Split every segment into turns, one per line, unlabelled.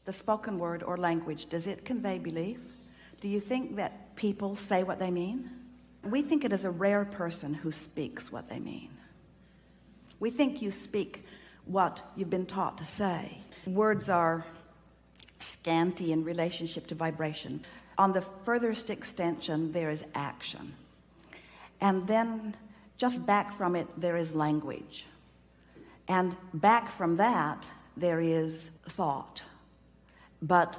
the spoken word or language, does it convey belief? Do you think that people say what they mean? We think it is a rare person who speaks what they mean. We think you speak what you've been taught to say. Words are scanty in relationship to vibration. On the furthest extension, there is action. And then just back from it, there is language. And back from that, there is thought. But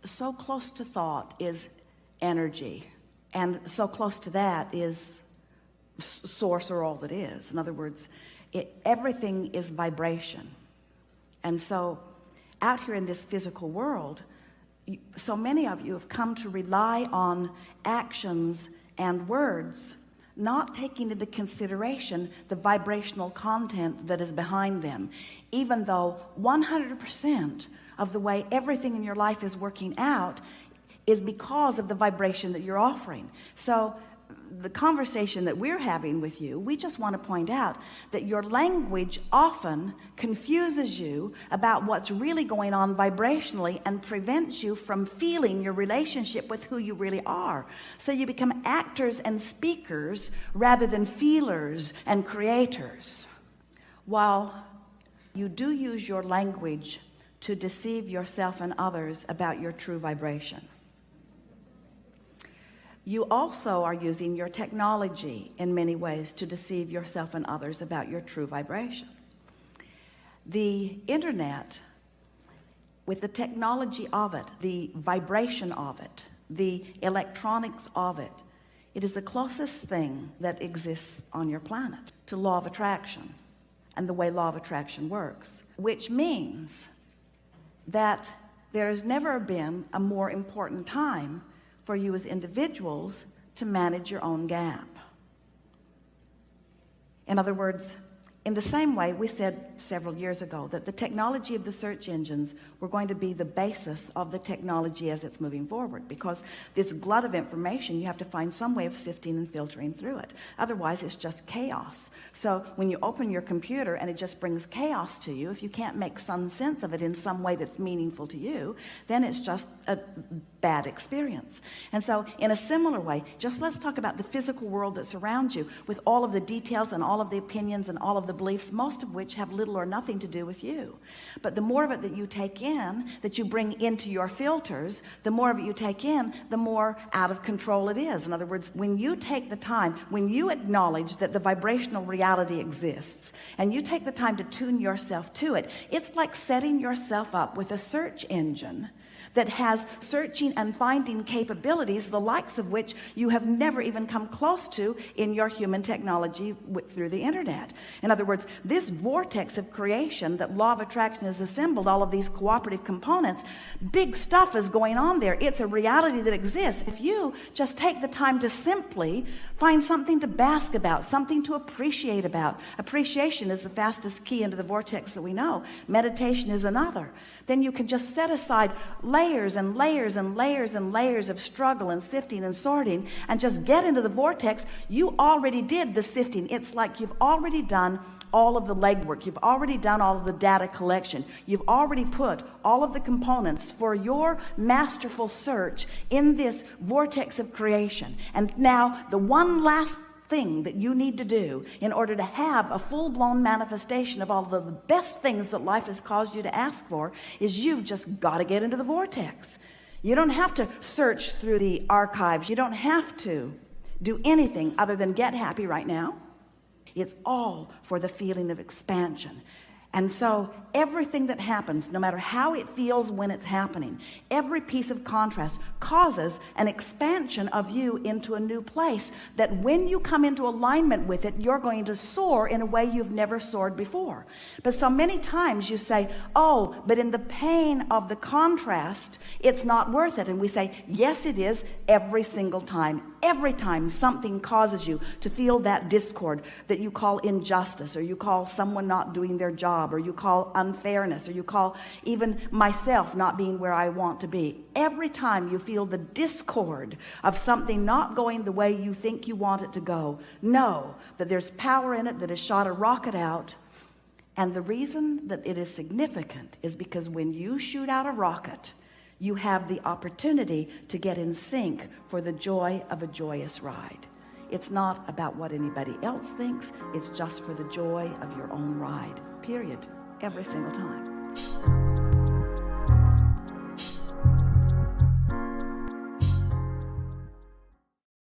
so close to thought is energy. And so close to that is source, or all that is. In other words, everything is vibration. And so out here in this physical world, so many of you have come to rely on actions and words, not taking into consideration the vibrational content that is behind them, even though 100% of the way everything in your life is working out is because of the vibration that you're offering. So the conversation that we're having with you, we just want to point out that your language often confuses you about what's really going on vibrationally and prevents you from feeling your relationship with who you really are. So you become actors and speakers rather than feelers and creators. While you do use your language to deceive yourself and others about your true vibration, you also are using your technology in many ways to deceive yourself and others about your true vibration. The internet, with the technology of it, the vibration of it, the electronics of it, it is the closest thing that exists on your planet to law of attraction and the way law of attraction works, which means that there has never been a more important time for you as individuals to manage your own gap. In other words, in the same way we said several years ago that the technology of the search engines were going to be the basis of the technology as it's moving forward, because this glut of information, you have to find some way of sifting and filtering through it. Otherwise, it's just chaos. So when you open your computer and it just brings chaos to you, if you can't make some sense of it in some way that's meaningful to you, then it's just a bad experience. And so in a similar way, just let's talk about the physical world that surrounds you, with all of the details and all of the opinions and all of the beliefs, most of which have little or nothing to do with you. But the more of it that you take in, that you bring into your filters, the more of it you take in, the more out of control it is. In other words, when you take the time, when you acknowledge that the vibrational reality exists, and you take the time to tune yourself to it, it's like setting yourself up with a search engine that has searching and finding capabilities, the likes of which you have never even come close to in your human technology through the internet. In other words, this vortex of creation that law of attraction has assembled, all of these cooperative components, big stuff is going on there. It's a reality that exists. If you just take the time to simply find something to bask about, something to appreciate about. Appreciation is the fastest key into the vortex that we know. Meditation is another. Then you can just set aside layers and layers and layers and layers of struggle and sifting and sorting, and just get into the vortex. You already did the sifting. It's like you've already done all of the legwork. You've already done all of the data collection. You've already put all of the components for your masterful search in this vortex of creation. And now the one last thing that you need to do in order to have a full-blown manifestation of all of the best things that life has caused you to ask for is you've just got to get into the vortex. You don't have to search through the archives. You don't have to do anything other than get happy right now. It's all for the feeling of expansion. And so everything that happens, no matter how it feels when it's happening, every piece of contrast causes an expansion of you into a new place that when you come into alignment with it, you're going to soar in a way you've never soared before. But so many times you say, oh, but in the pain of the contrast, it's not worth it. And we say, yes, it is, every single time. Every time something causes you to feel that discord that you call injustice, or you call someone not doing their job, or you call unfairness, or you call even myself not being where I want to be. Every time you feel the discord of something not going the way you think you want it to go, know that there's power in it that has shot a rocket out, And the reason that it is significant is because when you shoot out a rocket, you have the opportunity to get in sync for the joy of a joyous ride. It's not about what anybody else thinks. It's just for the joy of your own ride, period, every single time.